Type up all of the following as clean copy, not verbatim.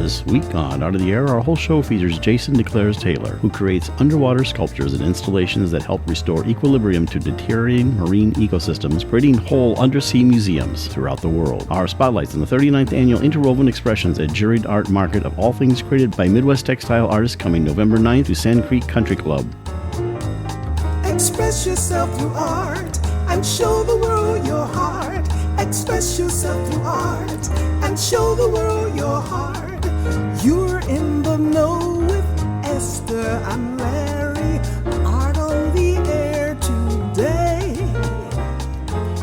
This week on Art of the Air, our whole show features Jason DeCaires Taylor, who creates underwater sculptures and installations that help restore equilibrium to deteriorating marine ecosystems, creating whole undersea museums throughout the world. Our spotlights on the 39th Annual Interwoven Expressions at Juried Art Market of all things created by Midwest textile artists coming November 9th to Sand Creek Country Club. Express yourself through art and show the world your heart. Express yourself through art and show the world your heart. You're in the know with Esther and Larry. Art on the air today.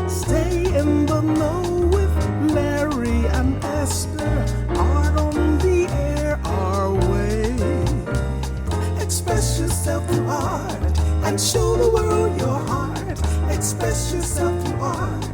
Stay in the know with Larry and Esther. Art on the air our way. Express yourself through art and show the world your heart. Express yourself through art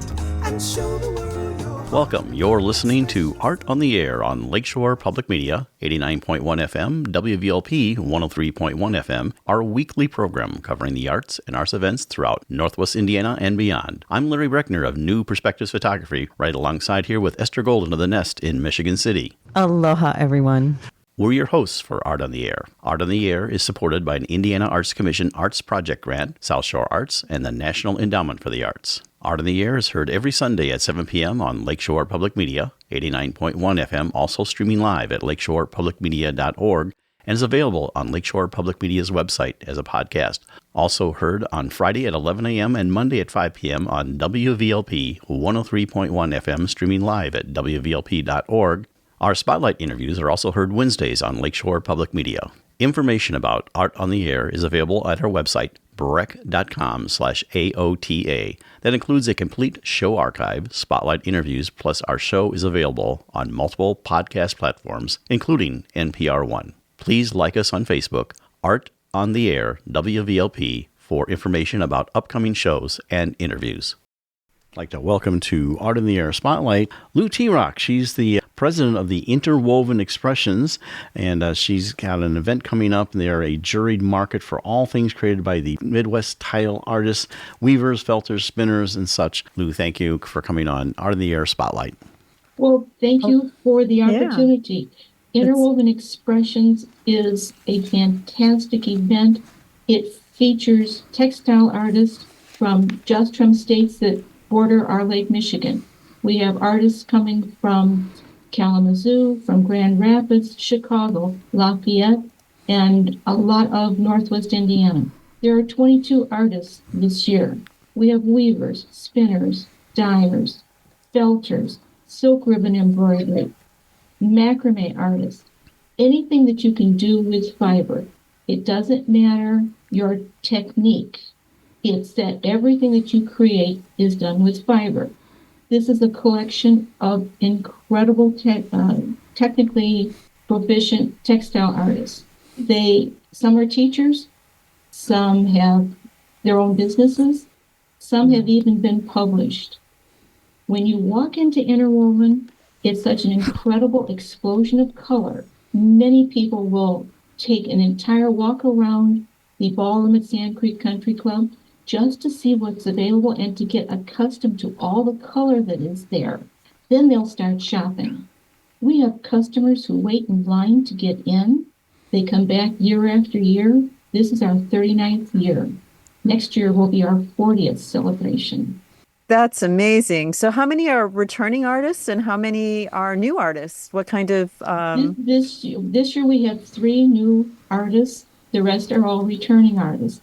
and show the world your heart. Welcome. You're listening to Art on the Air on Lakeshore Public Media, 89.1 FM, WVLP 103.1 FM, our weekly program covering the arts and arts events throughout Northwest Indiana and beyond. I'm Larry Breckner of New Perspectives Photography, right alongside here with Esther Golden of The Nest in Michigan City. Aloha, everyone. We're your hosts for Art on the Air. Art on the Air is supported by an Indiana Arts Commission Arts Project Grant, South Shore Arts, and the National Endowment for the Arts. Art on the Air is heard every Sunday at 7 p.m. on Lakeshore Public Media, 89.1 FM, also streaming live at lakeshorepublicmedia.org, and is available on Lakeshore Public Media's website as a podcast. Also heard on Friday at 11 a.m. and Monday at 5 p.m. on WVLP 103.1 FM, streaming live at wvlp.org. Our spotlight interviews are also heard Wednesdays on Lakeshore Public Media. Information about Art on the Air is available at our website, breck.com/AOTA. That includes a complete show archive, spotlight interviews, plus our show is available on multiple podcast platforms, including NPR One. Please like us on Facebook, Art on the Air, WVLP, for information about upcoming shows and interviews. I'd like to welcome to Art in the Air Spotlight, Lu Terock. She's the president of the Interwoven Expressions, and she's got an event coming up. They're a juried market for all things created by the Midwest tile artists, weavers, felters, spinners, and such. Lu, thank you for coming on Art in the Air Spotlight. Well, thank you for the opportunity. Yeah. Interwoven Expressions is a fantastic event. It features textile artists from states that border our Lake Michigan. We have artists coming from Kalamazoo, from Grand Rapids, Chicago, Lafayette, and a lot of Northwest Indiana. There are 22 artists this year. We have weavers, spinners, dyers, felters, silk ribbon embroidery, macrame artists, anything that you can do with fiber. It doesn't matter your technique. It's that everything that you create is done with fiber. This is a collection of incredible technically proficient textile artists. Some are teachers, some have their own businesses, some have even been published. When you walk into Interwoven, it's such an incredible explosion of color. Many people will take an entire walk around the ballroom at Sand Creek Country Club just to see what's available and to get accustomed to all the color that is there. Then they'll start shopping. We have customers who wait in line to get in. They come back year after year. This is our 39th year. Next year will be our 40th celebration. That's amazing. So how many are returning artists and how many are new artists? What kind of... This year we have 3 new artists. The rest are all returning artists.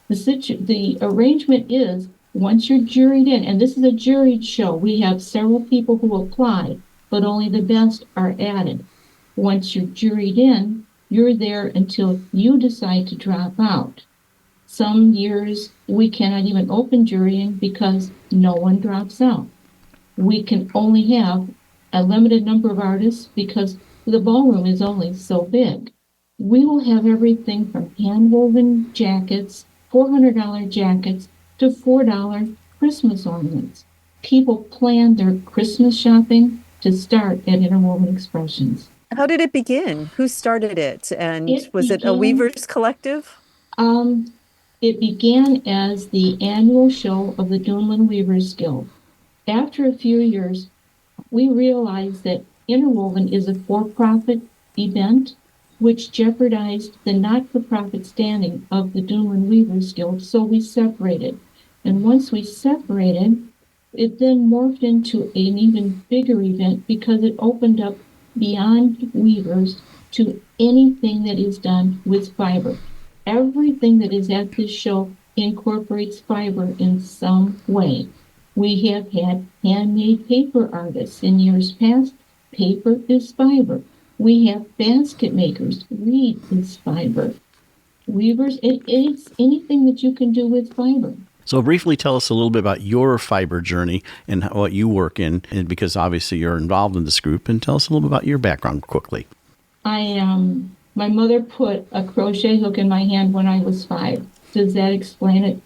The arrangement is, once you're juried in, and this is a juried show, we have several people who apply, but only the best are added. Once you're juried in, you're there until you decide to drop out. Some years we cannot even open jurying because no one drops out. We can only have a limited number of artists because the ballroom is only so big. We will have everything from hand-woven jackets, $400 jackets, to $4 Christmas ornaments. People plan their Christmas shopping to start at Interwoven Expressions. How did it begin? Who started it? And was it a weavers collective? It began as the annual show of the Duneland Weavers Guild. After a few years, we realized that Interwoven is a for-profit event, which jeopardized the not-for-profit standing of the Duneland Weavers Guild, so we separated. And once we separated, it then morphed into an even bigger event because it opened up beyond weavers to anything that is done with fiber. Everything that is at this show incorporates fiber in some way. We have had handmade paper artists in years past. Paper is fiber. We have basket makers. Reed is fiber. Weavers, it's anything that you can do with fiber. So briefly tell us a little bit about your fiber journey and what you work in, and because obviously you're involved in this group, and tell us a little bit about your background quickly. My mother put a crochet hook in my hand when I was 5. Does that explain it?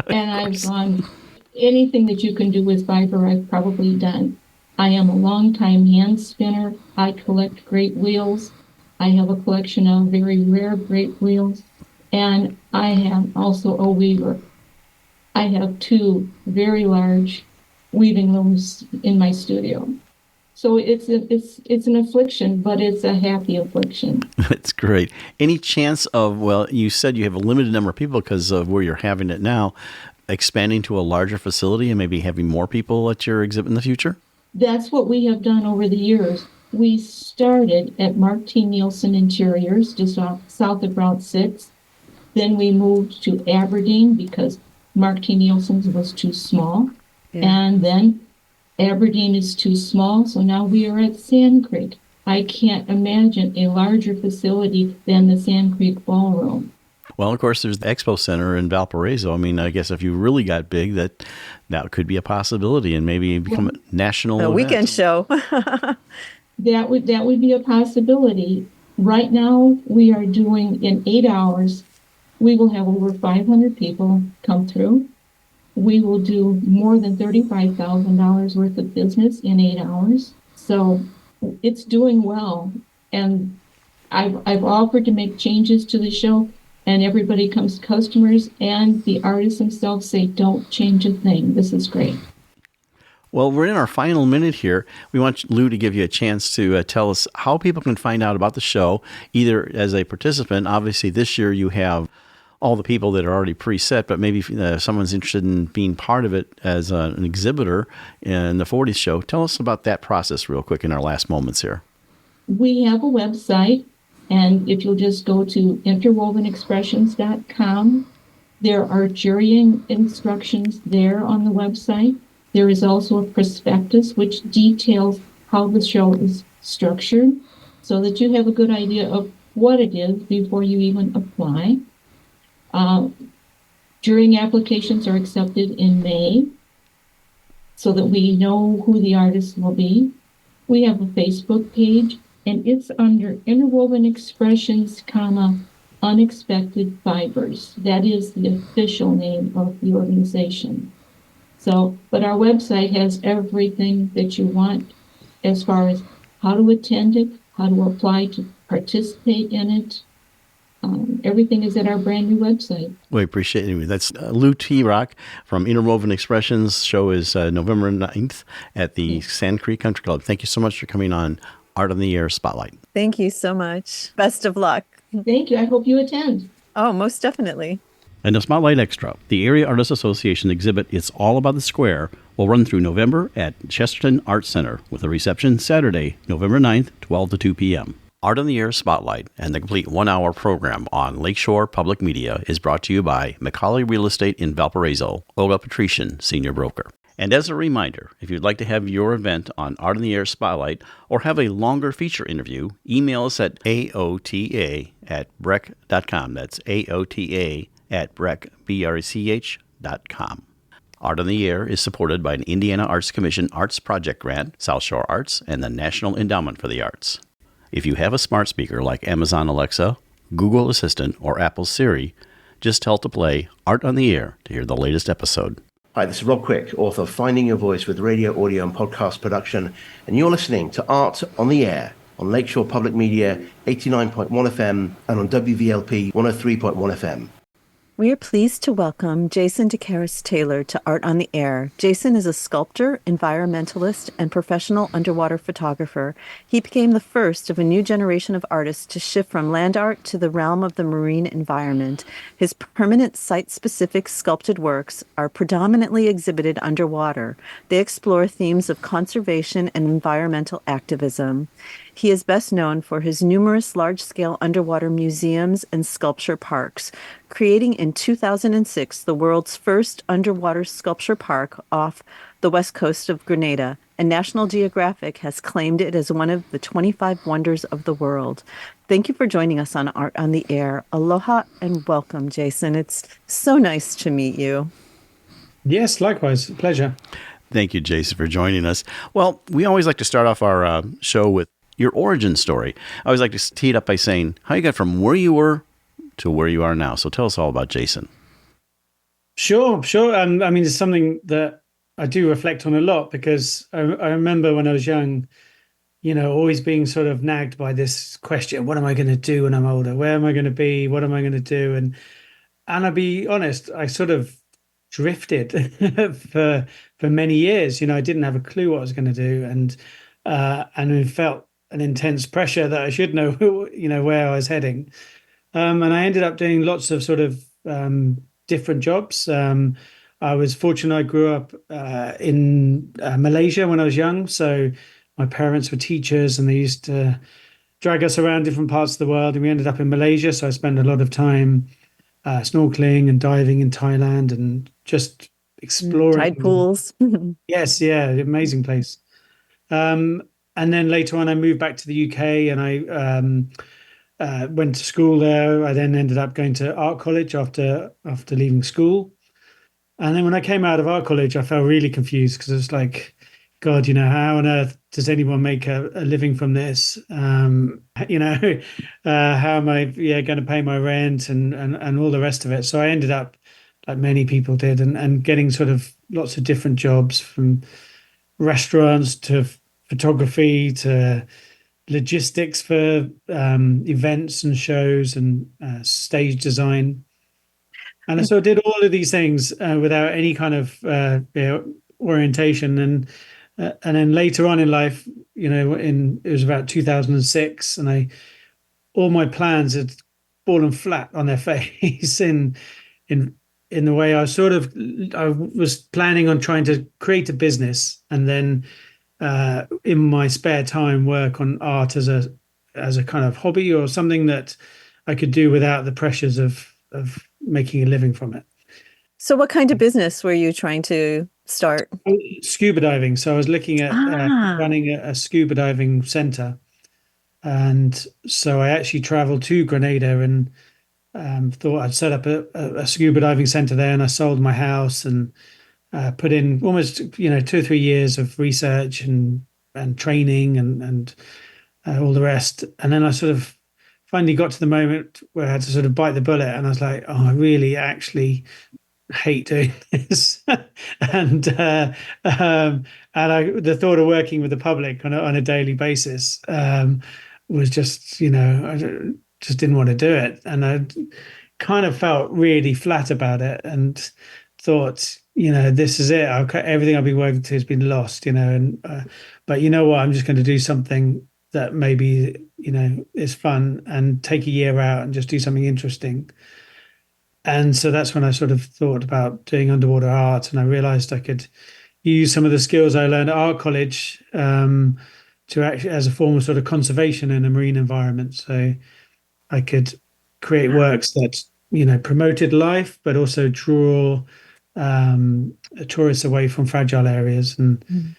And I've gone, anything that you can do with fiber, I've probably done. I am a longtime hand spinner. I collect great wheels. I have a collection of very rare great wheels. And I am also a weaver. I have 2 very large weaving looms in my studio. So it's an affliction, but it's a happy affliction. That's great. Any chance of, well, you said you have a limited number of people because of where you're having it now, expanding to a larger facility and maybe having more people at your exhibit in the future? That's what we have done over the years. We started at Mark T. Nielsen Interiors, just south of Route 6. Then we moved to Aberdeen because Mark T. Nielsen's was too small. Yeah. And then Aberdeen is too small, so now we are at Sand Creek. I can't imagine a larger facility than the Sand Creek Ballroom. Well, of course, there's the Expo Center in Valparaiso. I mean, I guess if you really got big, that could be a possibility and maybe become a national event. Weekend show. That would be a possibility. Right now, we are doing in 8 hours, we will have over 500 people come through. We will do more than $35,000 worth of business in 8 hours. So it's doing well. And I've offered to make changes to the show, and everybody comes, customers and the artists themselves say, don't change a thing. This is great. Well, we're in our final minute here. We want Lou to give you a chance to tell us how people can find out about the show, either as a participant. Obviously, this year you have all the people that are already preset, but maybe if someone's interested in being part of it as an exhibitor in the 40th show, tell us about that process real quick in our last moments here. We have a website, and if you'll just go to interwovenexpressions.com, there are jurying instructions there on the website. There is also a prospectus which details how the show is structured so that you have a good idea of what it is before you even apply. Jurying applications are accepted in May so that we know who the artist will be. We have a Facebook page, and it's under Interwoven Expressions, Unexpected Fibers. That is the official name of the organization. So, but our website has everything that you want as far as how to attend it, how to apply to participate in it. Everything is at our brand new website. We appreciate it. That's Lu Terock from Interwoven Expressions. Show is November 9th at the Sand Creek Country Club. Thank you so much for coming on Art on the Air Spotlight. Thank you so much. Best of luck. Thank you. I hope you attend. Oh, most definitely. And the Spotlight Extra, the Area Artists Association exhibit It's All About the Square, will run through November at Chesterton Art Center with a reception Saturday, November 9th, 12 to 2 p.m. Art on the Air Spotlight and the complete 1-hour program on Lakeshore Public Media is brought to you by McCauley Real Estate in Valparaiso, Olga Patrician, Senior Broker. And as a reminder, if you'd like to have your event on Art on the Air Spotlight or have a longer feature interview, email us at aota@brech.com. That's aota@brech.com. Art on the Air is supported by an Indiana Arts Commission Arts Project Grant, South Shore Arts, and the National Endowment for the Arts. If you have a smart speaker like Amazon Alexa, Google Assistant, or Apple Siri, just tell to play Art on the Air to hear the latest episode. Hi, this is Rob Quick, author of Finding Your Voice with radio, audio, and podcast production, and you're listening to Art on the Air on Lakeshore Public Media, 89.1 FM, and on WVLP 103.1 FM. We are pleased to welcome Jason DeCaires Taylor to Art on the Air. Jason is a sculptor, environmentalist, and professional underwater photographer. He became the first of a new generation of artists to shift from land art to the realm of the marine environment. His permanent site-specific sculpted works are predominantly exhibited underwater. They explore themes of conservation and environmental activism. He is best known for his numerous large-scale underwater museums and sculpture parks, creating in 2006 the world's first underwater sculpture park off the west coast of Grenada, and National Geographic has claimed it as one of the 25 wonders of the world. Thank you for joining us on Art on the Air. Aloha and welcome, Jason. It's so nice to meet you. Yes, likewise. Pleasure. Thank you, Jason, for joining us. Well, we always like to start off our show with your origin story. I always like to tee it up by saying how you got from where you were to where you are now. So tell us all about Jason. Sure. I mean, it's something that I do reflect on a lot because I remember when I was young, always being sort of nagged by this question: what am I going to do when I'm older? Where am I going to be? What am I going to do? And I'll be honest, I sort of drifted for many years. I didn't have a clue what I was going to do, and I felt an intense pressure that I should know, where I was heading. And I ended up doing lots of sort of different jobs. I was fortunate. I grew up in Malaysia when I was young. So my parents were teachers and they used to drag us around different parts of the world. And we ended up in Malaysia. So I spent a lot of time snorkeling and diving in Thailand and just exploring. Tide pools. Yes. Yeah. Amazing place. And then later on, I moved back to the UK and I went to school there. I then ended up going to art college after leaving school. And then when I came out of art college, I felt really confused because it was like, God, how on earth does anyone make a living from this? How am I going to pay my rent and all the rest of it? So I ended up, like many people did, and getting sort of lots of different jobs, from restaurants to photography to logistics for events and shows and stage design. And I sort of did all of these things without any kind of orientation. And then later on in life, it was about 2006, and all my plans had fallen flat on their face in the way I was planning on trying to create a business and then in my spare time work on art as a kind of hobby or something that I could do without the pressures of making a living from it. So what kind of business were you trying to start? Scuba diving. So I was looking at running a scuba diving center. And so I actually traveled to Grenada and thought I'd set up a scuba diving center there, and I sold my house and put in almost 2 or 3 years of research and training and all the rest. And then I sort of finally got to the moment where I had to sort of bite the bullet, and I was like, oh, I really actually hate doing this. and the thought of working with the public on a daily basis was just, I just didn't want to do it. And I kind of felt really flat about it and thought, this is it. Everything I've been working to has been lost, but you know what? I'm just going to do something that maybe, is fun and take a year out and just do something interesting. And so that's when I sort of thought about doing underwater art, and I realized I could use some of the skills I learned at art college to actually as a form of sort of conservation in a marine environment. So I could create works that, promoted life, but also draw tourists away from fragile areas. And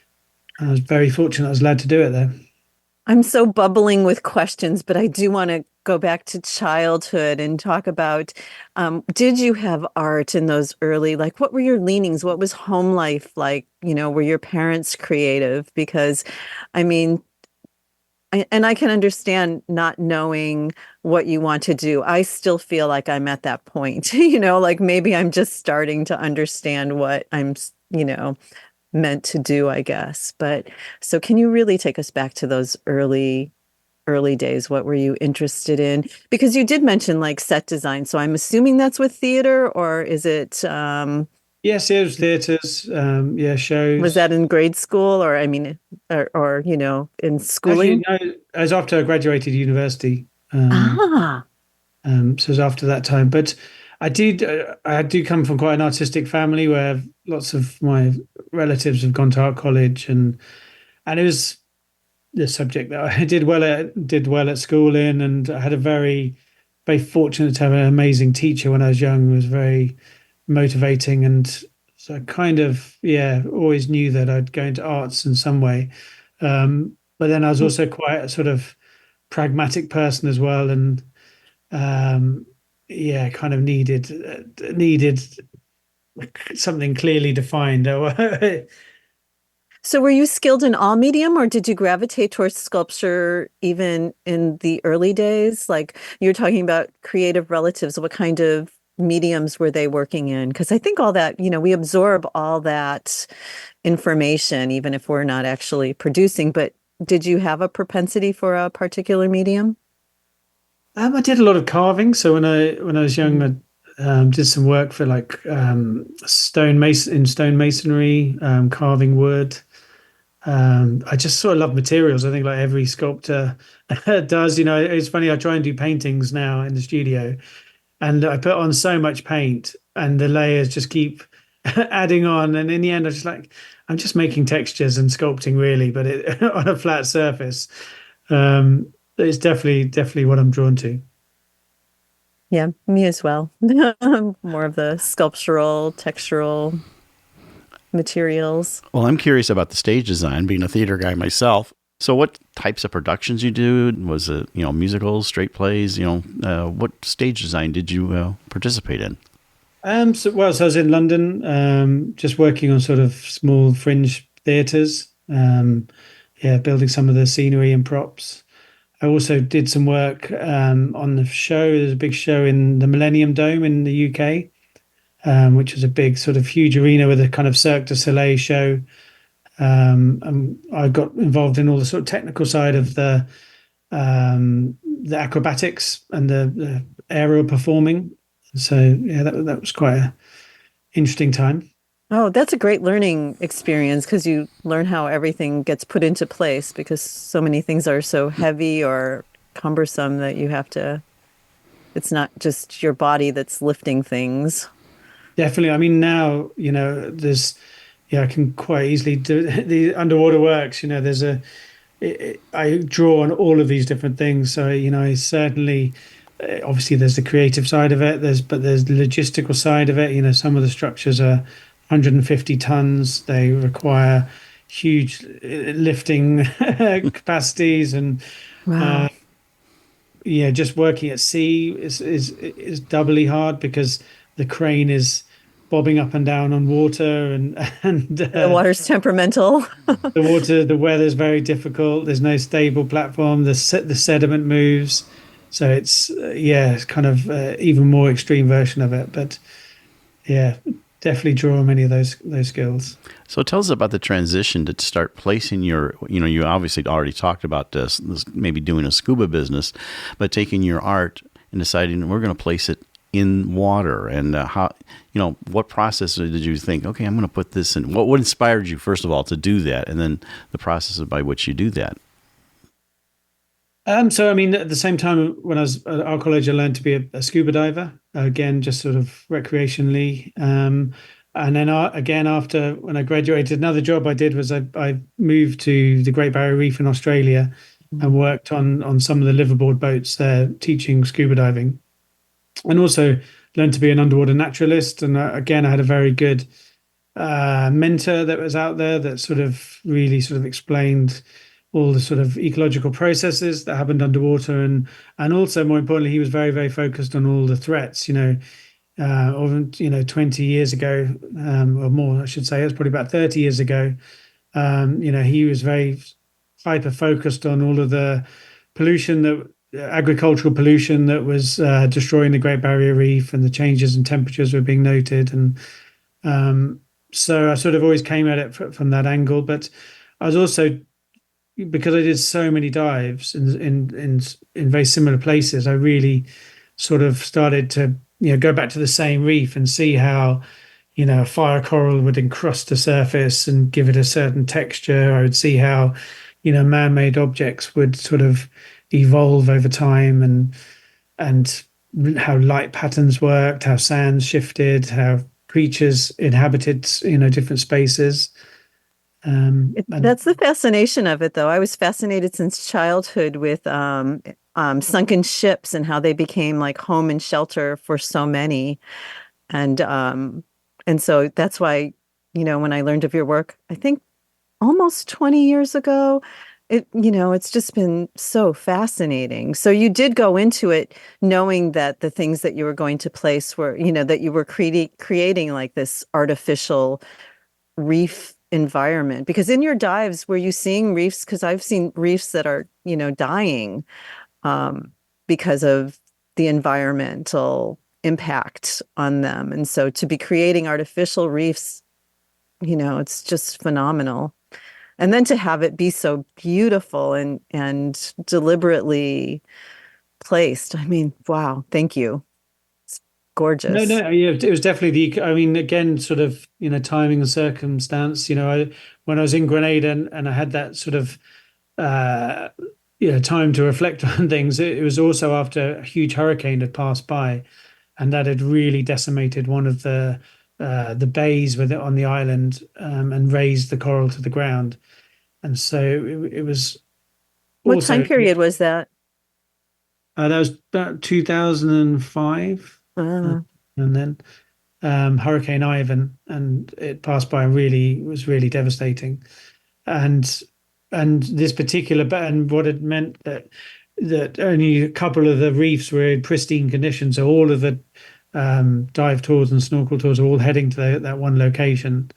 I was very fortunate I was allowed to do it there. I'm so bubbling with questions, but I do want to go back to childhood and talk about, did you have art in those early, what were your leanings? What was home life like? Were your parents creative? Because, I mean, I can understand not knowing what you want to do. I still feel like I'm at that point, maybe I'm just starting to understand what I'm, meant to do, I guess. But so can you really take us back to those early early days? What were you interested in? Because you did mention like set design, so I'm assuming that's with theater, or is it Yes, it was theaters, shows. was that in grade school, or I mean, or in schooling? Actually, no, it was after I graduated university. Ah, So it was after that time. But I do come from quite an artistic family where lots of my relatives have gone to art college, and it was the subject that I did well at school in, and I had a very, very fortunate to have an amazing teacher when I was young, who was very motivating, and so I kind of always knew that I'd go into arts in some way. But then I was also quite a sort of pragmatic person as well, and kind of needed something clearly defined. so were you skilled in all medium, or did you gravitate towards sculpture even in the early days? Like you're talking about creative relatives, what kind of mediums were they working in? Because I think all that, we absorb all that information, even if we're not actually producing. But did you have a propensity for a particular medium? I did a lot of carving. So when I was young, I did some work for like stone masonry, carving wood. I just sort of love materials. I think like every sculptor does. It's funny. I try and do paintings now in the studio, and I put on so much paint, and the layers just keep adding on. And in the end, I'm just making textures and sculpting, really, but on a flat surface. It's definitely what I'm drawn to. Yeah, me as well. More of the sculptural, textural materials. Well, I'm curious about the stage design, being a theater guy myself. So what types of productions you do? Was it, musicals, straight plays? What stage design did you participate in? So I was in London, just working on sort of small fringe theatres. Building some of the scenery and props. I also did some work on the show. There's a big show in the Millennium Dome in the UK, which was a big sort of huge arena with a kind of Cirque du Soleil show. And I got involved in all the sort of technical side of the acrobatics and the aerial performing. So that was quite an interesting time. Oh, that's a great learning experience because you learn how everything gets put into place because so many things are so heavy or cumbersome that it's not just your body that's lifting things. Definitely. I mean, now, I can quite easily do the underwater works. I draw on all of these different things. So, I certainly, obviously there's the creative side of it, but there's the logistical side of it. Some of the structures are 150 tons. They require huge lifting capacities, and wow. Just working at sea is doubly hard because the crane is bobbing up and down on water, and the water's temperamental. the weather's very difficult. There's no stable platform. The sediment moves, so it's kind of even more extreme version of it. But definitely draw on many of those skills. So tell us about the transition to start placing you obviously already talked about this maybe doing a scuba business, but taking your art and deciding we're going to place it in water, and how, what process did you think, okay, I'm going to put this in? What inspired you, first of all, to do that, and then the process by which you do that? So, I mean, at the same time, when I was at our college, I learned to be a scuba diver, again, just sort of recreationally. And then again, after when I graduated, another job I did was I moved to the Great Barrier Reef in Australia and worked on some of the liveaboard boats there, teaching scuba diving, and also learned to be an underwater naturalist. And again, I had a very good mentor that was out there that sort of really sort of explained all the sort of ecological processes that happened underwater, and also more importantly, he was very, very focused on all the threats. 20 years ago, or more, I should say, it was probably about 30 years ago. He was very hyper focused on all of the pollution, agricultural pollution that was destroying the Great Barrier Reef, and the changes in temperatures were being noted, and so I sort of always came at it from that angle. But I was also because I did so many dives in very similar places, I really sort of started to go back to the same reef and see how a fire coral would encrust the surface and give it a certain texture. I would see how man-made objects would sort of evolve over time, and how light patterns worked, how sands shifted, how creatures inhabited different spaces. That's the fascination of it, though. I was fascinated since childhood with sunken ships and how they became like home and shelter for so many. And so that's why, when I learned of your work, I think almost 20 years ago, it's just been so fascinating. So you did go into it knowing that the things that you were going to place were, that you were creating like this artificial reef environment. Because in your dives, were you seeing reefs? Because I've seen reefs that are, dying because of the environmental impact on them. And so to be creating artificial reefs, it's just phenomenal. And then to have it be so beautiful and deliberately placed. I mean, wow, thank you. It's gorgeous. No, yeah, it was definitely I mean, again, sort of, timing and circumstance. When I was in Grenada and I had that sort of, time to reflect on things, it was also after a huge hurricane had passed by, and that had really decimated one of the bays on the island, and raised the coral to the ground. And so it was. What time period was that? That was about 2005. And then Hurricane Ivan, and it passed by and was really devastating. And this particular and what it meant that only a couple of the reefs were in pristine condition. So all of the dive tours and snorkel tours are all heading to that one location.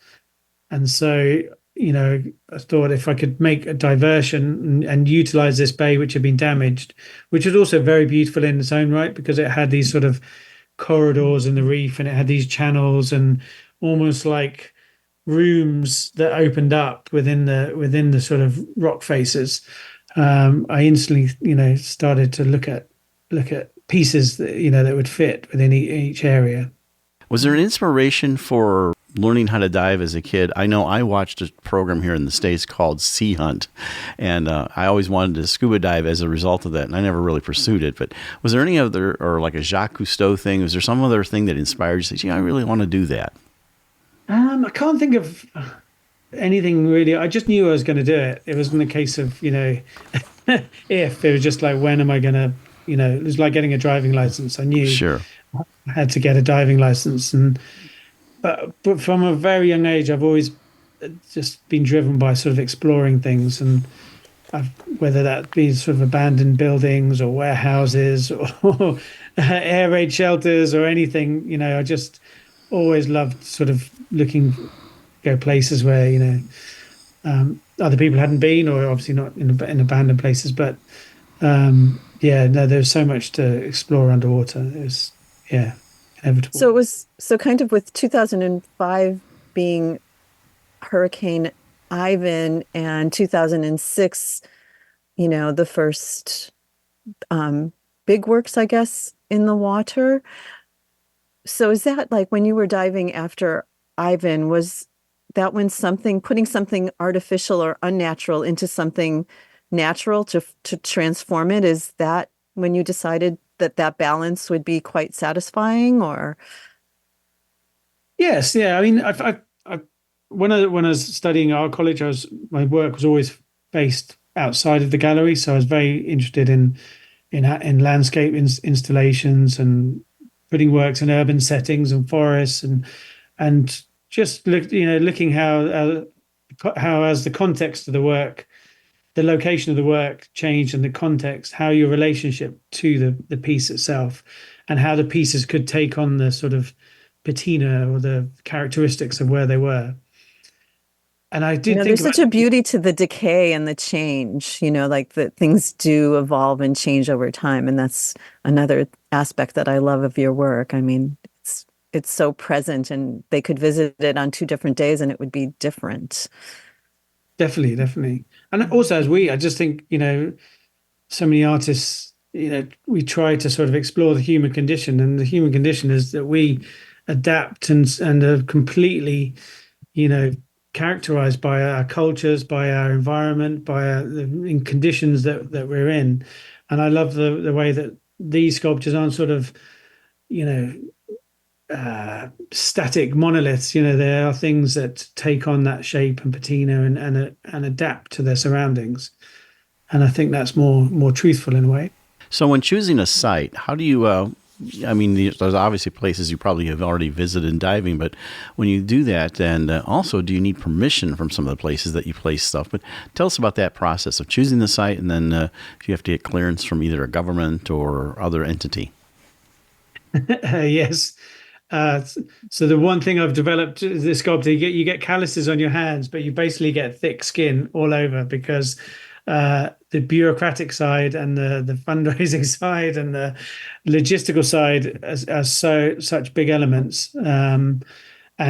And so, I thought if I could make a diversion and utilize this bay, which had been damaged, which was also very beautiful in its own right, because it had these sort of corridors in the reef, and it had these channels and almost like rooms that opened up within the sort of rock faces. I instantly, started to look at pieces that would fit within each area. Was there an inspiration for learning how to dive as a kid? I know I watched a program here in the States called Sea Hunt, and I always wanted to scuba dive as a result of that, and I never really pursued it. But was there any other, or like a Jacques Cousteau thing? Was there some other thing that inspired you to say, gee, I really want to do that? I can't think of anything really. I just knew I was going to do it. It wasn't a case of, if. It was just like, when am I going to, it was like getting a driving license. I knew Sure. I had to get a driving license. But from a very young age, I've always just been driven by sort of exploring things, and whether that be sort of abandoned buildings or warehouses or air raid shelters or anything, I just always loved sort of go places where, other people hadn't been, or obviously not in abandoned places. But there's so much to explore underwater. It was, inevitable. So it was kind of with 2005 being Hurricane Ivan, and 2006, the first big works, I guess, in the water. So is that like when you were diving after Ivan, was that when putting something artificial or unnatural into something natural to transform it, is that when you decided that balance would be quite satisfying? Or yes, yeah. I mean, when I was studying art college, my work was always based outside of the gallery, so I was very interested in landscape installations and putting works in urban settings and forests, and just looking how as the context of the work, the location of the work changed, and the context, how your relationship to the piece itself, and how the pieces could take on the sort of patina or the characteristics of where they were. And I did think there's such a beauty to the decay and the change, like that things do evolve and change over time. And that's another aspect that I love of your work. I mean, it's so present, and they could visit it on 2 different days and it would be different. Definitely. And also, I just think, so many artists, we try to sort of explore the human condition, and the human condition is that we adapt and are completely, characterized by our cultures, by our environment, by in conditions that we're in. And I love the way that these sculptures aren't sort of, static monoliths. There are things that take on that shape and patina and adapt to their surroundings. And I think that's more truthful in a way. So when choosing a site, how do you, there's obviously places you probably have already visited in diving, but when you do that, and also do you need permission from some of the places that you place stuff? But tell us about that process of choosing the site, and then if you have to get clearance from either a government or other entity. Yes. So the one thing I've developed is this sculpture, you get calluses on your hands, but you basically get thick skin all over, because the bureaucratic side and the fundraising side and the logistical side are such big elements. And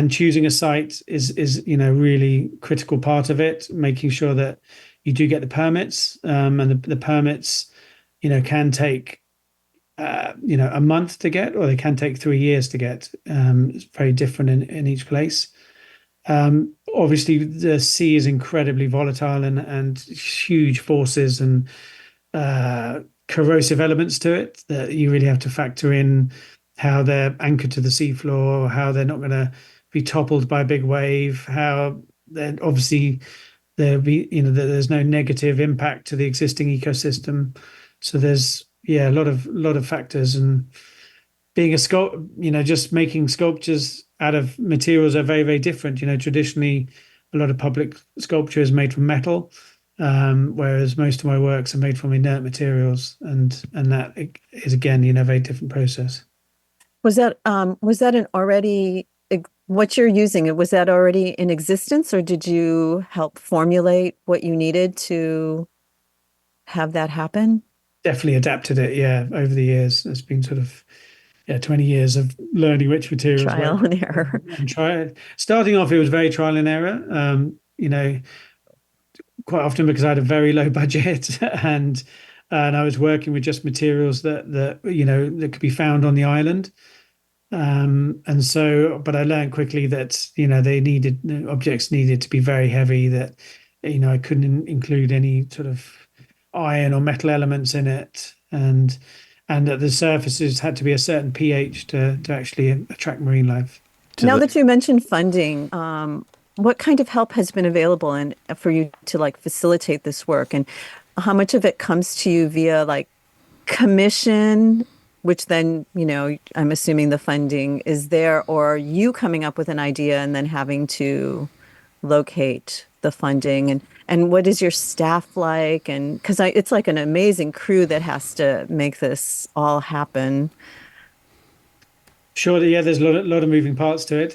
choosing a site is really critical part of it, making sure that you do get the permits, and the permits can take a month to get, or they can take 3 years to get. It's very different in each place. Obviously, the sea is incredibly volatile and huge forces and corrosive elements to it that you really have to factor in, how they're anchored to the seafloor, how they're not going to be toppled by a big wave, how then obviously there's no negative impact to the existing ecosystem. So there's a lot of factors, and being a just making sculptures out of materials are very, very different. Traditionally, a lot of public sculpture is made from metal, whereas most of my works are made from inert materials, and that is again, a very different process. Was that an already, what you're using? Was that already in existence, or did you help formulate what you needed to have that happen? Definitely adapted it, over the years. It's been sort of 20 years of learning which materials trial and error. And starting off, it was very trial and error. Quite often because I had a very low budget, and I was working with just materials that could be found on the island. But I learned quickly that objects needed to be very heavy. That I couldn't include any sort of iron or metal elements in it, and that the surfaces had to be a certain pH to actually attract marine life. Now that you mentioned funding, what kind of help has been available for you to facilitate this work, and how much of it comes to you via commission, which then I'm assuming the funding is there, or you coming up with an idea and then having to locate the funding, and what is your staff like? And because it's like an amazing crew that has to make this all happen. Sure, there's a lot of moving parts to it.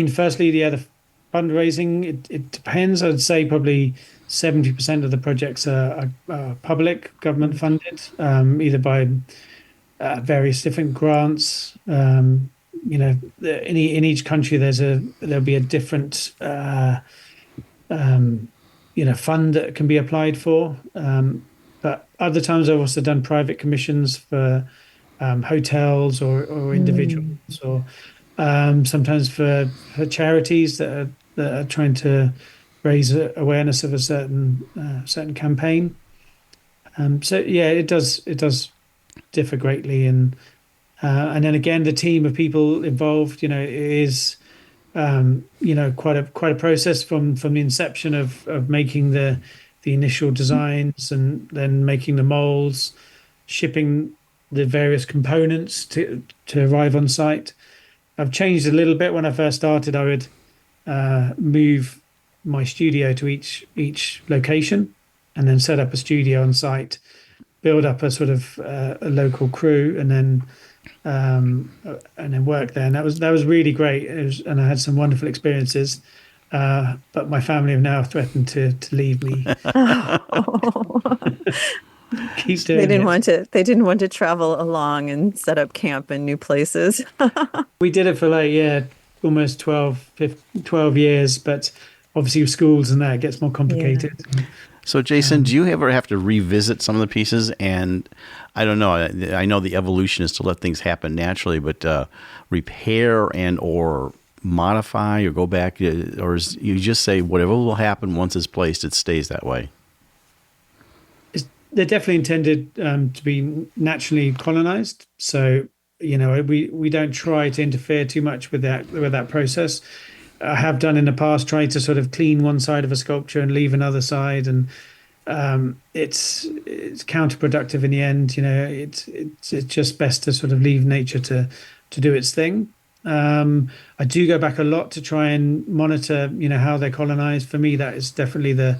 Firstly, the fundraising, it depends. I'd say probably 70% of the projects are public, government funded, either by various different grants. In each country there'll be a different fund that can be applied for. But other times I've also done private commissions for hotels or individuals, or sometimes for charities that are trying to raise awareness of a certain campaign. It does differ greatly, and then again the team of people involved, it is quite a process from the inception of making the initial designs, and then making the molds, shipping the various components to arrive on site. I've changed a little bit. When I first started, I would move my studio to each location, and then set up a studio on site, build up a sort of a local crew, and then work there. And that was really great. And I had some wonderful experiences. But my family have now threatened to leave me. Keep doing They didn't want to travel along and set up camp in new places. We did it for almost 12 years, but obviously with schools and that, it gets more complicated. So, Jason, do you ever have to revisit some of the pieces? And I don't know. I know the evolution is to let things happen naturally, but repair and or modify or go back, or you just say whatever will happen once it's placed, it stays that way? They're definitely intended to be naturally colonized. So, we don't try to interfere too much with that process. I have done in the past, tried to sort of clean one side of a sculpture and leave another side, and it's counterproductive in the end. It's just best to sort of leave nature to do its thing. I do go back a lot to try and monitor, how they're colonized. For me, that is definitely the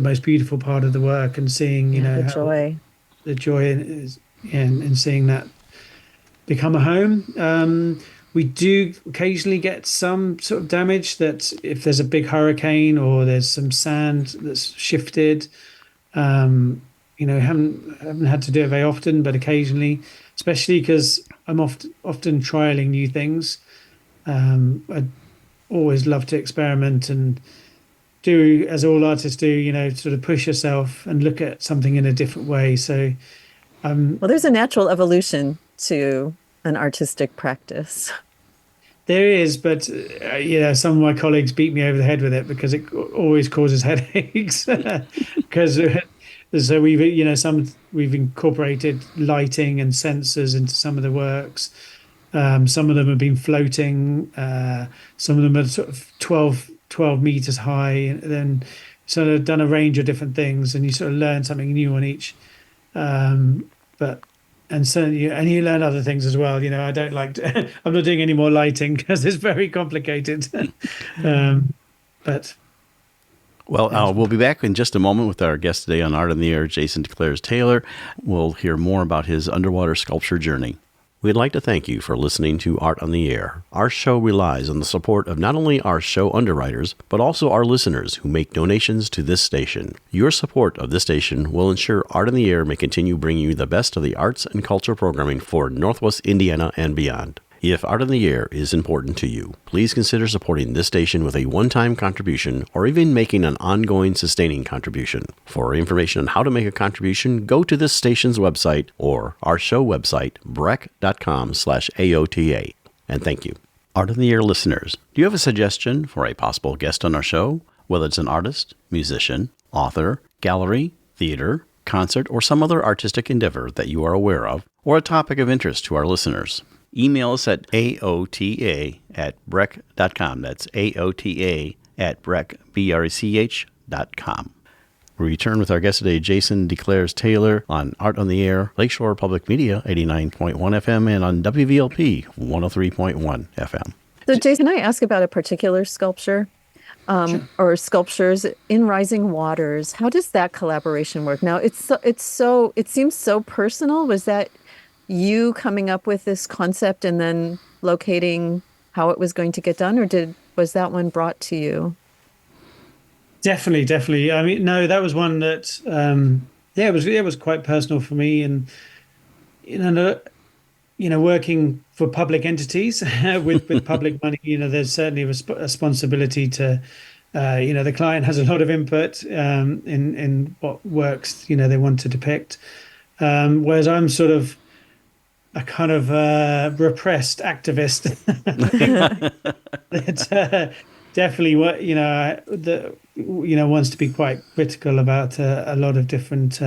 most beautiful part of the work, and seeing, the joy in seeing that become a home. We do occasionally get some sort of damage, that if there's a big hurricane or there's some sand that's shifted, haven't had to do it very often, but occasionally, especially because I'm often trialing new things. I always love to experiment and do, as all artists do, sort of push yourself and look at something in a different way. So, well, there's a natural evolution to an artistic practice. There is, but some of my colleagues beat me over the head with it because it always causes headaches. Because so we've incorporated lighting and sensors into some of the works. Some of them have been floating. Some of them are sort of 12 meters high, and then sort of done a range of different things, and you sort of learn something new on each. And certainly, and you learn other things as well. I don't like to, I'm not doing any more lighting because it's very complicated. We'll be back in just a moment with our guest today on Art on the Air, Jason DeCaires Taylor. We'll hear more about his underwater sculpture journey. We'd like to thank you for listening to Art on the Air. Our show relies on the support of not only our show underwriters, but also our listeners who make donations to this station. Your support of this station will ensure Art on the Air may continue bringing you the best of the arts and culture programming for Northwest Indiana and beyond. If Art on the Air is important to you, please consider supporting this station with a one-time contribution or even making an ongoing sustaining contribution. For information on how to make a contribution, go to this station's website or our show website, brec.com/AOTA. And thank you. Art on the Air listeners, do you have a suggestion for a possible guest on our show? Whether it's an artist, musician, author, gallery, theater, concert, or some other artistic endeavor that you are aware of, or a topic of interest to our listeners. Email us at aota@brec.com. That's aota@brec.com. We return with our guest today, Jason DeCaires Taylor, on Art on the Air, Lakeshore Public Media, 89.1 FM, and on WVLP, 103.1 FM. So, Jason, I ask about a particular sculpture or sculptures in Rising Waters. How does that collaboration work? Now, it seems so personal. Was that you coming up with this concept and then locating how it was going to get done, or was that one brought to you? Definitely. I mean, no, that was one that it was quite personal for me, and working for public entities with public money, there's certainly a responsibility to the client has a lot of input in what works they want to depict, whereas I'm sort of a kind of repressed activist that definitely wants to be quite critical about a lot of different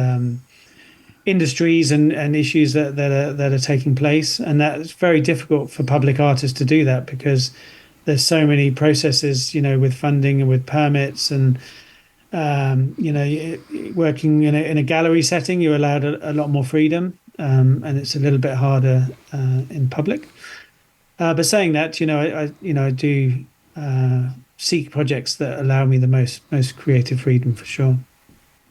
industries and issues that are taking place, and that's very difficult for public artists to do that because there's so many processes with funding and with permits, and working in a gallery setting you're allowed a lot more freedom. And it's a little bit harder in public. But saying that, I do seek projects that allow me the most creative freedom, for sure.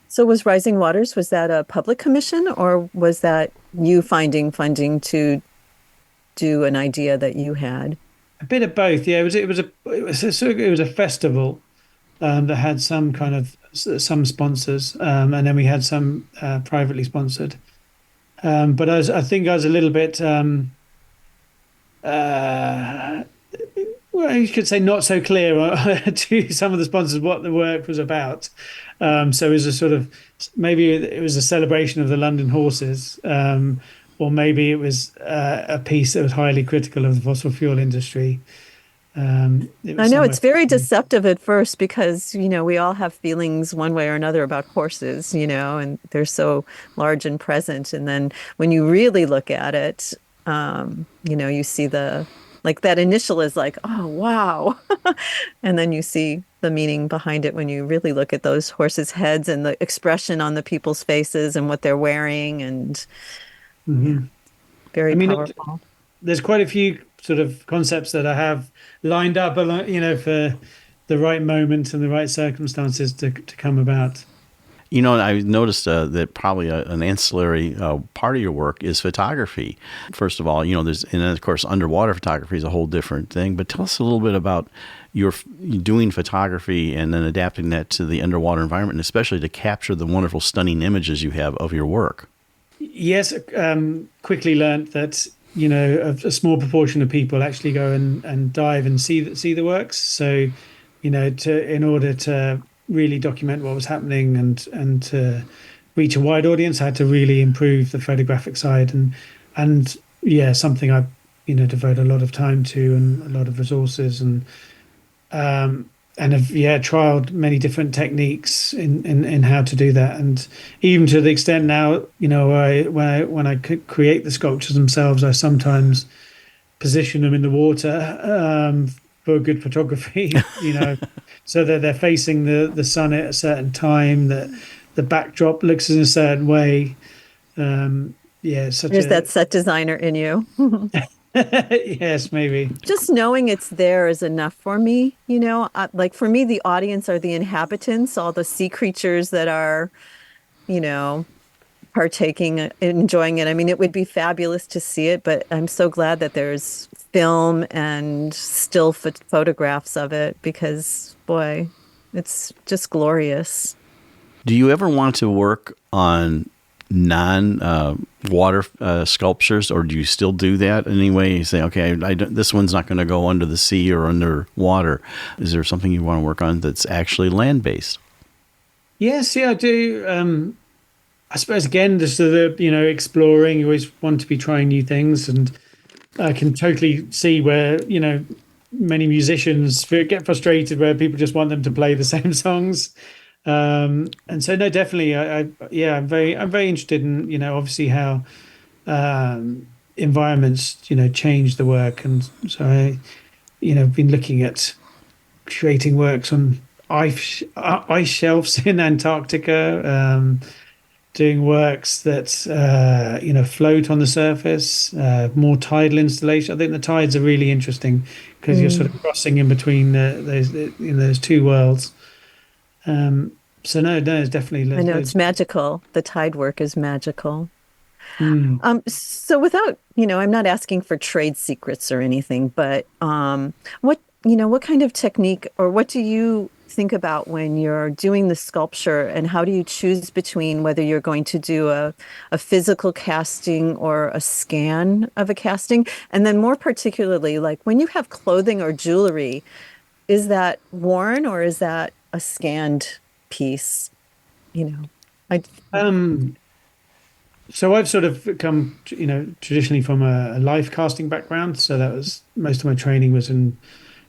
So was Rising Waters, was that a public commission, or was that you finding funding to do an idea that you had? A bit of both. Yeah, it was a festival that had some kind of some sponsors, and then we had some privately sponsored. But I think I was a little bit, well, you could say not so clear to some of the sponsors what the work was about. So it was a sort of, maybe it was a celebration of the London horses, or maybe it was a piece that was highly critical of the fossil fuel industry. I know it's very deceptive at first because, we all have feelings one way or another about horses, and they're so large and present. And then when you really look at it, you see that initial is like, oh, wow. And then you see the meaning behind it when you really look at those horses' heads and the expression on the people's faces and what they're wearing, and very powerful. There's quite a few sort of concepts that I have lined up, for the right moment and the right circumstances to come about. I noticed that probably an ancillary part of your work is photography. First of all, and then of course underwater photography is a whole different thing. But tell us a little bit about your doing photography and then adapting that to the underwater environment, and especially to capture the wonderful, stunning images you have of your work. Yes, quickly learned that a small proportion of people actually go and dive and see the works. So, in order to really document what was happening and to reach a wide audience, I had to really improve the photographic side, and something I devote a lot of time to and a lot of resources, and have trialed many different techniques in how to do that, and even to the extent now when I create the sculptures themselves, I sometimes position them in the water for good photography, so that they're facing the sun at a certain time, that the backdrop looks in a certain way. There's that set designer in you. Yes, maybe. Just knowing it's there is enough for me. Like for me, the audience are the inhabitants, all the sea creatures that are, partaking, enjoying it. I mean, it would be fabulous to see it, but I'm so glad that there's film and still photographs of it, because boy, it's just glorious. Do you ever want to work on non-water sculptures, or do you still do that anyway? You say, okay, this one's not going to go under the sea or underwater. Is there something you want to work on that's actually land-based? Yes, I do. I suppose, again, just exploring. You always want to be trying new things, and I can totally see where, many musicians get frustrated where people just want them to play the same songs. And so, no, definitely, I'm very interested in, obviously how environments, change the work. And so I've been looking at creating works on ice shelves in Antarctica, doing works that float on the surface, more tidal installation. I think the tides are really interesting because you're sort of crossing in between those two worlds. So no, it's definitely. I know it's magical. The tide work is magical. So without, I'm not asking for trade secrets or anything, but what kind of technique, or what do you think about when you're doing the sculpture, and how do you choose between whether you're going to do a physical casting or a scan of a casting? And then more particularly, like when you have clothing or jewelry, is that worn or is that a scanned piece? So I've sort of come, traditionally from a life casting background. So that was, most of my training was in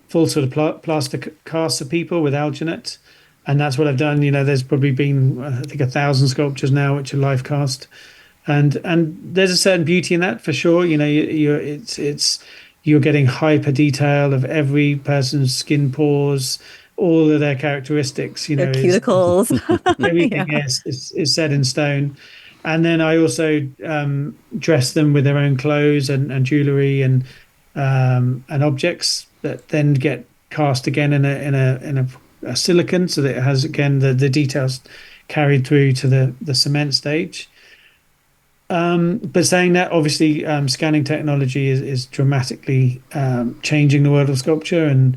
full sort of plaster casts of people with alginate. And that's what I've done. There's probably been, I think, 1,000 sculptures now which are life cast. And there's a certain beauty in that for sure. You're getting hyper detail of every person's skin pores, all of their characteristics, their cuticles. Everything is set in stone. And then I also dress them with their own clothes and jewelry and objects that then get cast again in a silicon, so that it has again the details carried through to the cement stage. But saying that, obviously, scanning technology is dramatically changing the world of sculpture, and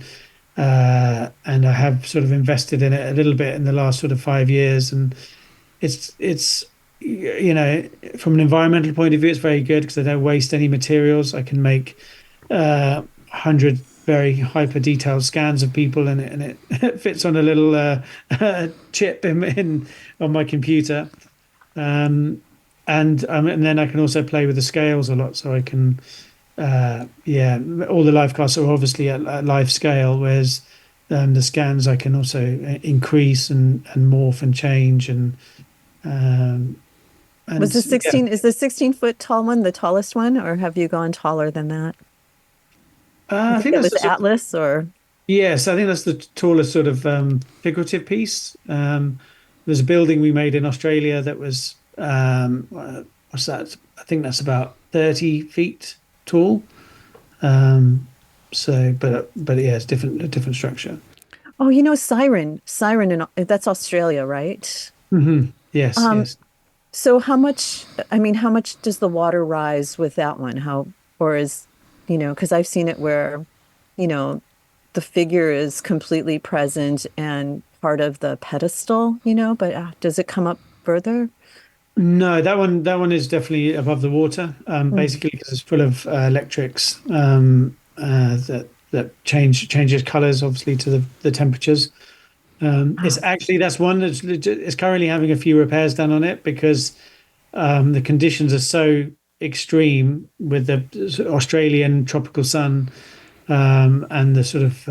I have sort of invested in it a little bit in the last sort of 5 years, and it's from an environmental point of view, it's very good because I don't waste any materials. I can make 100 very hyper detailed scans of people, and it fits on a little chip in on my computer. And then I can also play with the scales a lot, so I can all the live casts are obviously at live scale, whereas the scans I can also increase and morph and change and Was the 16 is the 16-foot tall one the tallest one, or have you gone taller than that? I think that that's was Atlas, or yes, I think that's the tallest sort of figurative piece. There's a building we made in Australia that was what's that? I think that's about 30 feet tall. So, but yeah, it's a different structure. oh, Siren, that's Australia, right? Mm-hmm. Yes, yes. So how much does the water rise with that one? Because I've seen it where, the figure is completely present and part of the pedestal, but does it come up further? No, that one is definitely above the water, basically because it's full of electrics that changes colors, obviously, to the temperatures. It's actually, that's one that's currently having a few repairs done on it because the conditions are so extreme with the Australian tropical sun and the sort of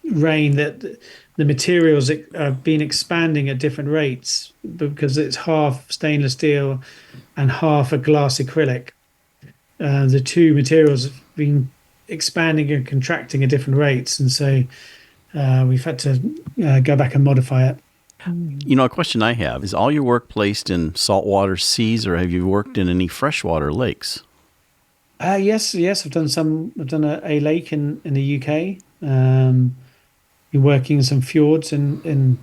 rain, that the materials have been expanding at different rates because it's half stainless steel and half a glass acrylic. The two materials have been expanding and contracting at different rates, and so we've had to go back and modify it. A question I have is: all your work placed in saltwater seas, or have you worked in any freshwater lakes? Yes. I've done a lake in the UK. Been working in some fjords in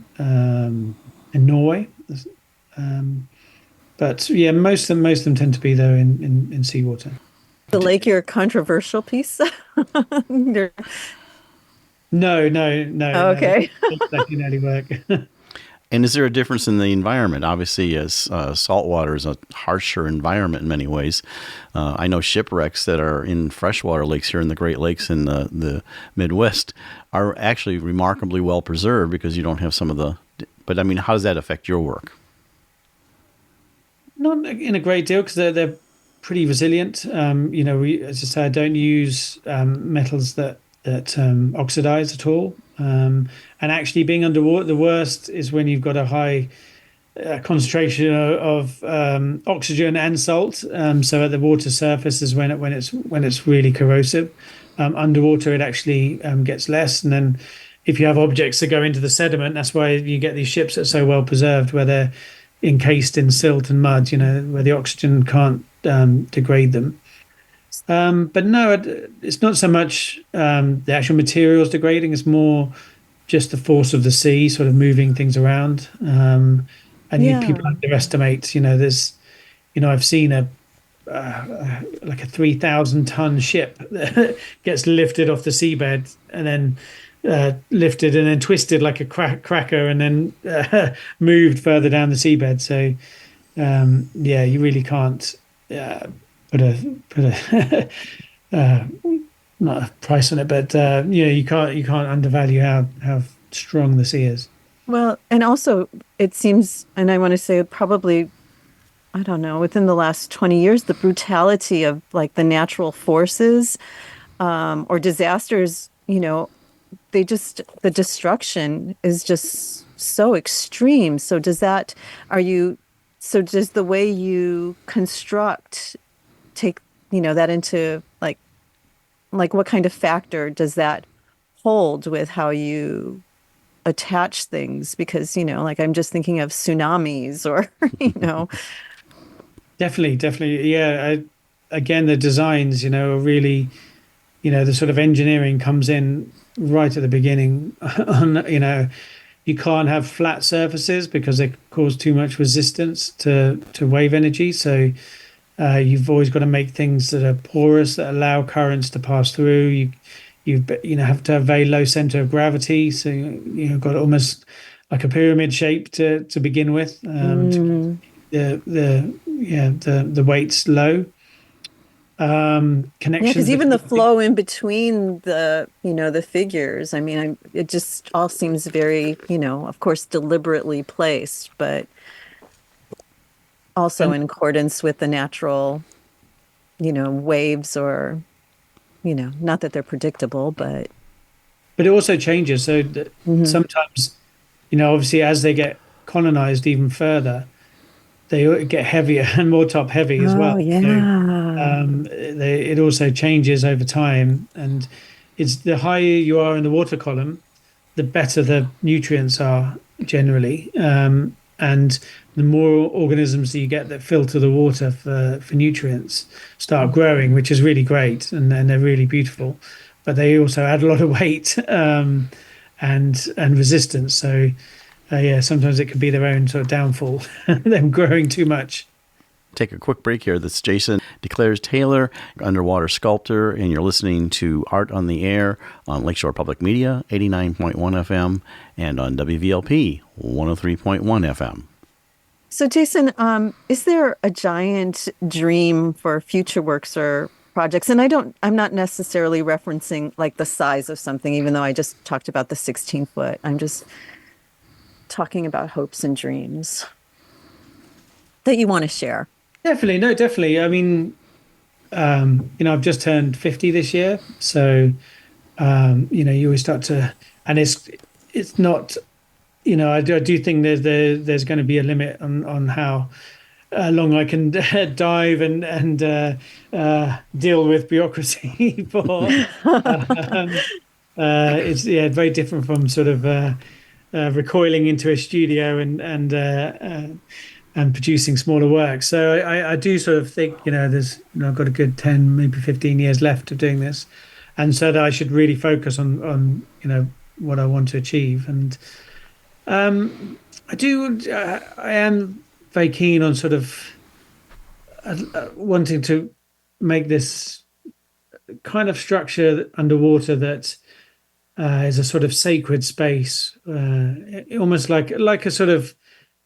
Norway. But yeah, most of them tend to be though in seawater. The lake, your controversial piece? No. Oh, okay. That can only work. And is there a difference in the environment? Obviously, as saltwater is a harsher environment in many ways. I know shipwrecks that are in freshwater lakes here in the Great Lakes in the Midwest are actually remarkably well preserved because you don't have some of the... But I mean, how does that affect your work? Not in a great deal because they're pretty resilient. We, as I say, I don't use metals that oxidize at all. And actually being underwater, the worst is when you've got a high concentration of oxygen and salt. So at the water surface is when it's really corrosive. Underwater, it actually gets less. And then if you have objects that go into the sediment, that's why you get these ships that are so well preserved, where they're encased in silt and mud, where the oxygen can't degrade them. But no, it's not so much the actual materials degrading. It's more just the force of the sea sort of moving things around. People underestimate, I've seen like a 3,000-ton ship that gets lifted off the seabed and then lifted and then twisted like a cracker and then moved further down the seabed. So you really can't put a not a price on it, but you can't undervalue how strong the sea is. Well, and also it seems, and I want to say probably, I don't know, within the last 20 years, the brutality of like the natural forces or disasters, the destruction is just so extreme. So does the way you construct take, that into like what kind of factor does that hold with how you attach things? Because, I'm just thinking of tsunamis or, Definitely. Yeah. Again, the designs, are really, the sort of engineering comes in right at the beginning on, you can't have flat surfaces because they cause too much resistance to wave energy. So you've always got to make things that are porous, that allow currents to pass through. You have to have very low center of gravity, so you've got almost like a pyramid shape to begin with. The weight's low. connections. Yeah, because even the between flow in between the figures, I mean, it just all seems very, of course, deliberately placed, but also in accordance with the natural, waves or, not that they're predictable, but But it also changes. So Mhm. sometimes, obviously as they get colonized even further, they get heavier and more top heavy as Oh, well. So yeah. it also changes over time. And it's the higher you are in the water column, the better the nutrients are generally. And the more organisms that you get that filter the water for nutrients start growing, which is really great. And then they're really beautiful. But they also add a lot of weight and resistance. So yeah, sometimes it can be their own sort of downfall, them growing too much. Take a quick break here. This is Jason DeCaires Taylor, underwater sculptor, and you're listening to Art on the Air on Lakeshore Public Media, 89.1 FM, and on WVLP, 103.1 FM. So, Jason, is there a giant dream for future works or projects? And I'm not necessarily referencing like the size of something, even though I just talked about the 16 foot. I'm just talking about hopes and dreams that you want to share. Definitely, no, definitely. I mean, I've just turned 50 this year, so you always start to, and it's not, I do think there's going to be a limit on how long I can dive and deal with bureaucracy for. It's very different from sort of recoiling into a studio and producing smaller work. So I do sort of think, I've got a good 10, maybe 15 years left of doing this. And so that I should really focus on what I want to achieve. And I am very keen on sort of wanting to make this kind of structure underwater that is a sort of sacred space, almost like a sort of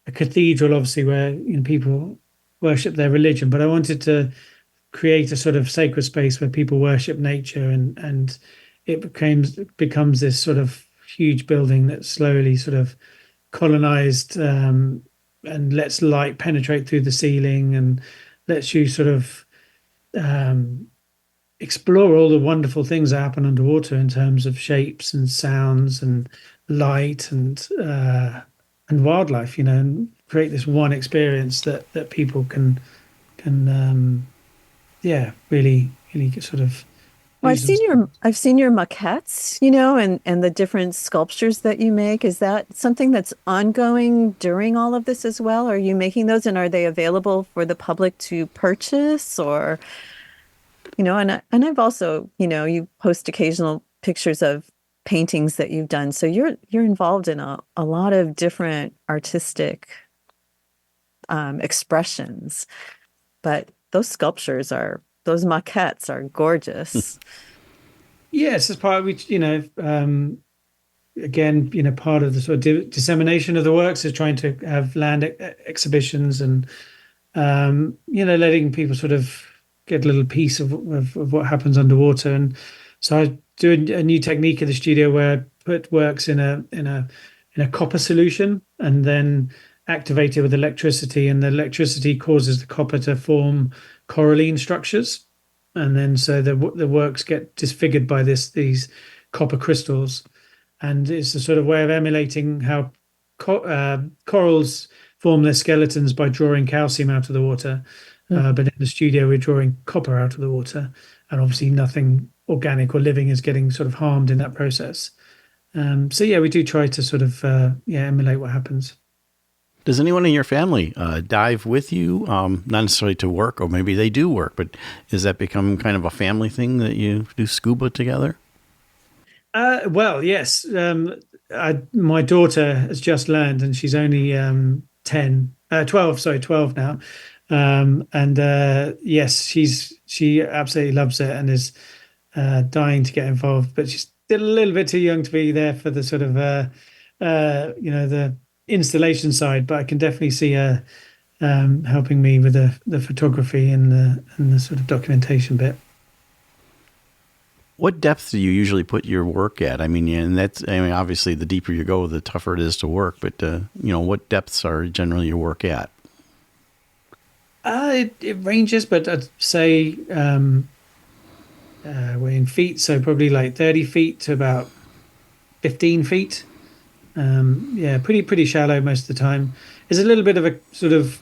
a cathedral, obviously, where people worship their religion. But I wanted to create a sort of sacred space where people worship nature, and it becomes this sort of huge building that slowly sort of colonized and lets light penetrate through the ceiling and lets you sort of explore all the wonderful things that happen underwater in terms of shapes and sounds and light and wildlife, and create this one experience that people can really sort of. Well, I've seen your maquettes, and the different sculptures that you make. Is that something that's ongoing during all of this as well? Are you making those, and are they available for the public to purchase, or and I've also, you post occasional pictures of paintings that you've done. So you're involved in a lot of different artistic expressions, but those maquettes are gorgeous. Yes, as part of which, again, part of the sort of dissemination of the works is trying to have land exhibitions and, letting people sort of get a little piece of what happens underwater. And so I do a new technique in the studio where I put works in a copper solution and then activate it with electricity, and the electricity causes the copper to form coralline structures, and then so the works get disfigured by these copper crystals, and it's a sort of way of emulating how corals form their skeletons by drawing calcium out of the water. But in the studio, we're drawing copper out of the water, and obviously nothing organic or living is getting sort of harmed in that process. So yeah, we do try to sort of emulate what happens. Does anyone in your family dive with you? Not necessarily to work, or maybe they do work, but has that become kind of a family thing that you do scuba together? Well, yes. My daughter has just learned, and she's only 12 now. Yes, she absolutely loves it and is dying to get involved, but she's still a little bit too young to be there for the sort of the installation side. But I can definitely see her helping me with the photography and the sort of documentation bit. What depth do you usually put your work at? I mean, obviously the deeper you go, the tougher it is to work, but, what depths are generally your work at? It ranges, but I'd say we're in feet, so probably like 30 feet to about 15 feet. Pretty shallow most of the time. There's a little bit of a sort of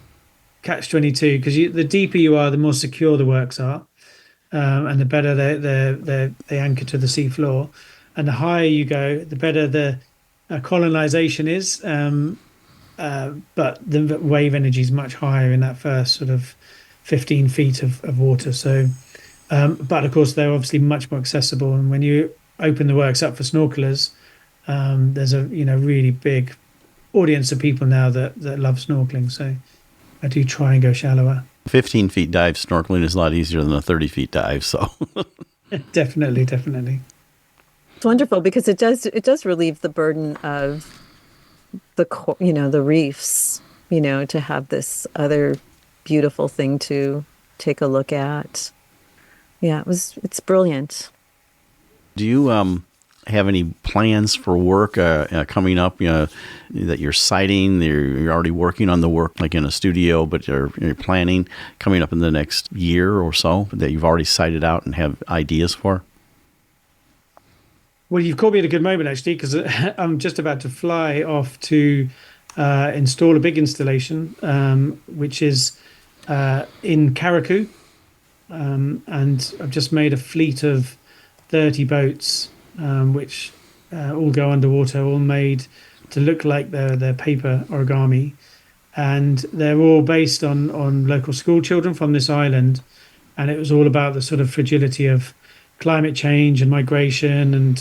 catch-22 because the deeper you are, the more secure the works are, and the better they anchor to the seafloor. And the higher you go, the better the colonization is. But the wave energy is much higher in that first sort of 15 feet of water. So, but of course, they're obviously much more accessible. And when you open the works up for snorkelers, there's a really big audience of people now that love snorkeling. So I do try and go shallower. 15 feet dive snorkeling is a lot easier than a 30 feet dive. So definitely. It's wonderful because it does relieve the burden of the reefs, to have this other beautiful thing to take a look at. Yeah, it's brilliant. Do you have any plans for work coming up, that you're citing? You're already working on the work like in a studio, but you're planning coming up in the next year or so that you've already cited out and have ideas for? Well, you've caught me at a good moment, actually, because I'm just about to fly off to install a big installation, which is in Karaku. And I've just made a fleet of 30 boats, which all go underwater, all made to look like they're paper origami. And they're all based on local school children from this island. And it was all about the sort of fragility of climate change and migration and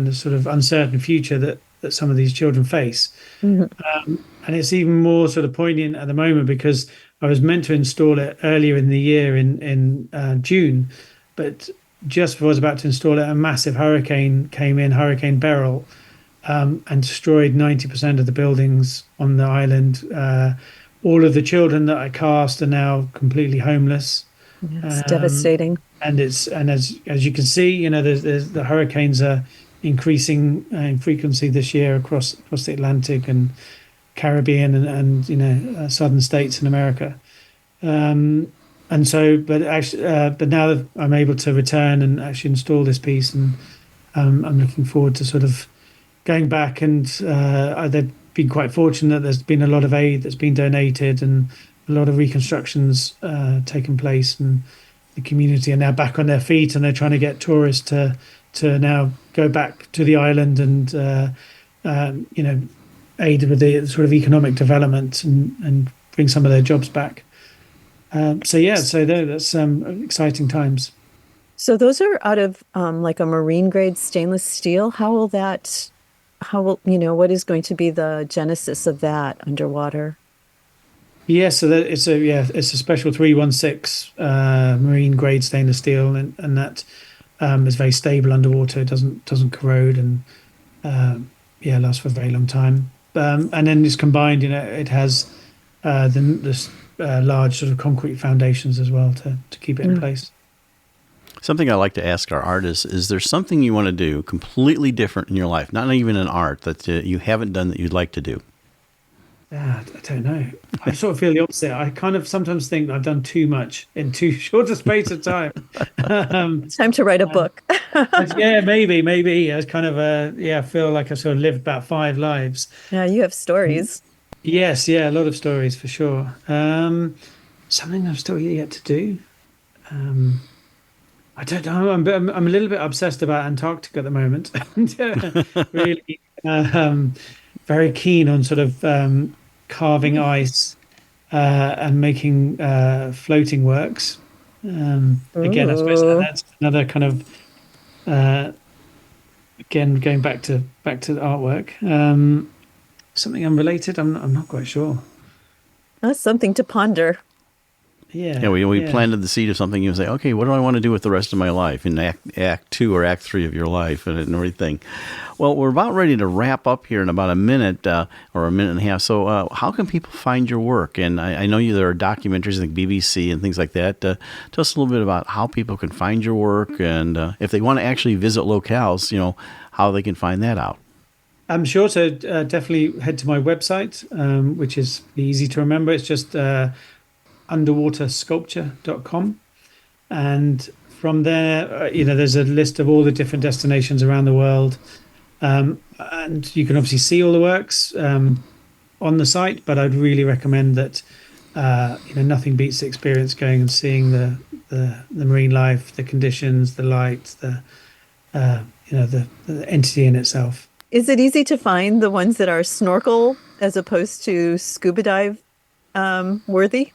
the sort of uncertain future that some of these children face. Mm-hmm. And it's even more sort of poignant at the moment because I was meant to install it earlier in the year in June, but just before I was about to install it, a massive hurricane came in, Hurricane Beryl, and destroyed 90% of the buildings on the island. All of the children that I cast are now completely homeless. It's devastating. And as you can see, there's the hurricanes are increasing in frequency this year across the Atlantic and Caribbean and southern states in America. And so, but now that I'm able to return and actually install this piece, and I'm looking forward to sort of going back. And they've been quite fortunate. There's been a lot of aid that's been donated and a lot of reconstructions taken place, and the community are now back on their feet, and they're trying to get tourists to now go back to the island and aid with the sort of economic development and bring some of their jobs back. So that's exciting times. So those are out of like a marine grade stainless steel. What is going to be the genesis of that underwater? Yeah, so it's a special 316 marine grade stainless steel, and that is very stable underwater. It doesn't corrode and lasts for a very long time. And then it's combined. It has the large sort of concrete foundations as well to keep it in place. Something I like to ask our artists is there something you want to do completely different in your life, not even in art, that you haven't done that you'd like to do? I don't know. I sort of feel the opposite. I kind of sometimes think I've done too much in too short a space of time. It's time to write a book. Yeah, maybe. I kind of I feel like I sort of lived about 5 lives. Yeah, you have stories. Yes, a lot of stories for sure. Something I'm still yet to do. I don't know. I'm a little bit obsessed about Antarctica at the moment. Really, very keen on sort of carving ice and making floating works. Again, I suppose that's another kind of again going back to the artwork. Something unrelated. I'm not quite sure. That's something to ponder. Yeah. We planted the seed of something. You say, okay, what do I want to do with the rest of my life in act 2 or act 3 of your life and everything? Well, we're about ready to wrap up here in about a minute or a minute and a half. So how can people find your work? And I know there are documentaries like BBC and things like that. Tell us a little bit about how people can find your work and if they want to actually visit locales, how they can find that out. I'm sure to definitely head to my website, which is easy to remember. It's just underwatersculpture.com. And from there, there's a list of all the different destinations around the world. And you can obviously see all the works on the site, but I'd really recommend that, nothing beats the experience going and seeing the marine life, the conditions, the light, the entity in itself. Is it easy to find the ones that are snorkel as opposed to scuba dive worthy?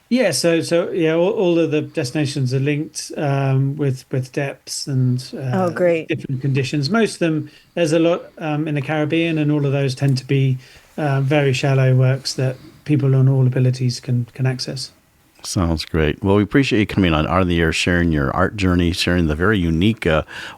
Yeah, so all of the destinations are linked with depths and great. different conditions. Most of them, there's a lot in the Caribbean, and all of those tend to be very shallow works that people on all abilities can access. Sounds great. Well, we appreciate you coming on Art on the Air, sharing your art journey, sharing the very unique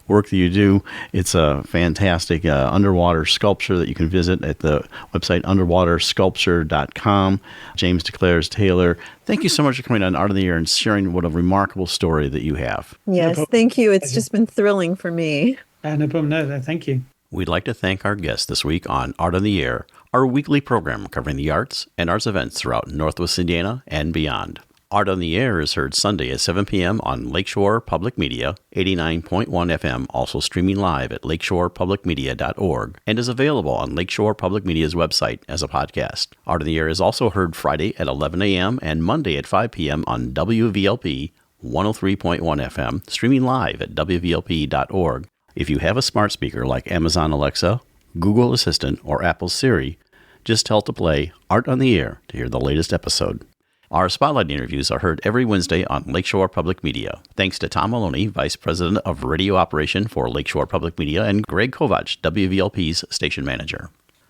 work that you do. It's a fantastic underwater sculpture that you can visit at the website underwatersculpture.com. James DeCaires Taylor, thank you so much for coming on Art on the Air and sharing what a remarkable story that you have. Yes, thank you. It's just been thrilling for me. No problem. No, thank you. We'd like to thank our guests this week on Art on the Air, our weekly program covering the arts and arts events throughout Northwest Indiana and beyond. Art on the Air is heard Sunday at 7 p.m. on Lakeshore Public Media, 89.1 FM, also streaming live at lakeshorepublicmedia.org, and is available on Lakeshore Public Media's website as a podcast. Art on the Air is also heard Friday at 11 a.m. and Monday at 5 p.m. on WVLP 103.1 FM, streaming live at WVLP.org. If you have a smart speaker like Amazon Alexa, Google Assistant, or Apple Siri, just tell to play Art on the Air to hear the latest episode. Our Spotlight interviews are heard every Wednesday on Lakeshore Public Media. Thanks to Tom Maloney, Vice President of Radio Operation for Lakeshore Public Media, and Greg Kovach, WVLP's Station Manager.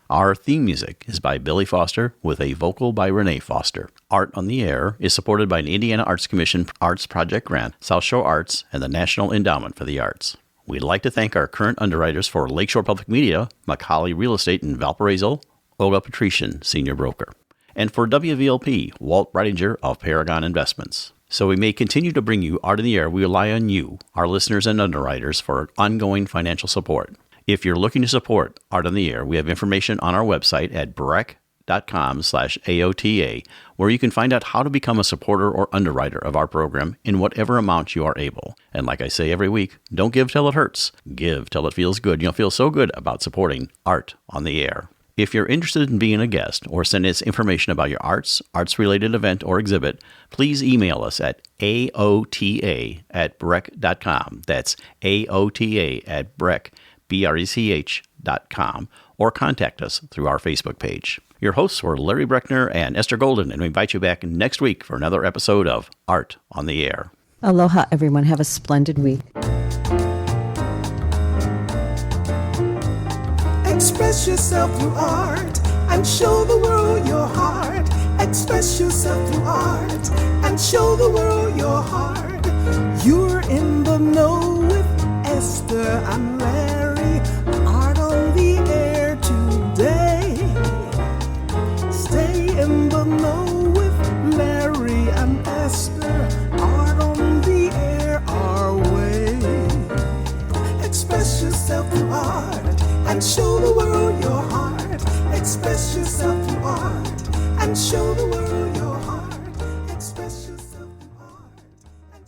Our theme music is by Billy Foster with a vocal by Renee Foster. Art on the Air is supported by an Indiana Arts Commission Arts Project Grant, South Shore Arts, and the National Endowment for the Arts. We'd like to thank our current underwriters for Lakeshore Public Media, Macaulay Real Estate in Valparaiso, Olga Patrician, Senior Broker. And for WVLP, Walt Breidinger of Paragon Investments. So we may continue to bring you Art in the Air. We rely on you, our listeners and underwriters, for ongoing financial support. If you're looking to support Art on the Air, we have information on our website at breck.com/AOTA, where you can find out how to become a supporter or underwriter of our program in whatever amount you are able. And like I say every week, don't give till it hurts. Give till it feels good. You'll feel so good about supporting Art on the Air. If you're interested in being a guest or send us information about your arts-related event or exhibit, please email us at aota@brech.com. That's aota@brech.com, or contact us through our Facebook page. Your hosts were Larry Brechner and Esther Golden, and we invite you back next week for another episode of Art on the Air. Aloha, everyone. Have a splendid week. Express yourself through art and show the world your heart. Express yourself through art and show the world your heart.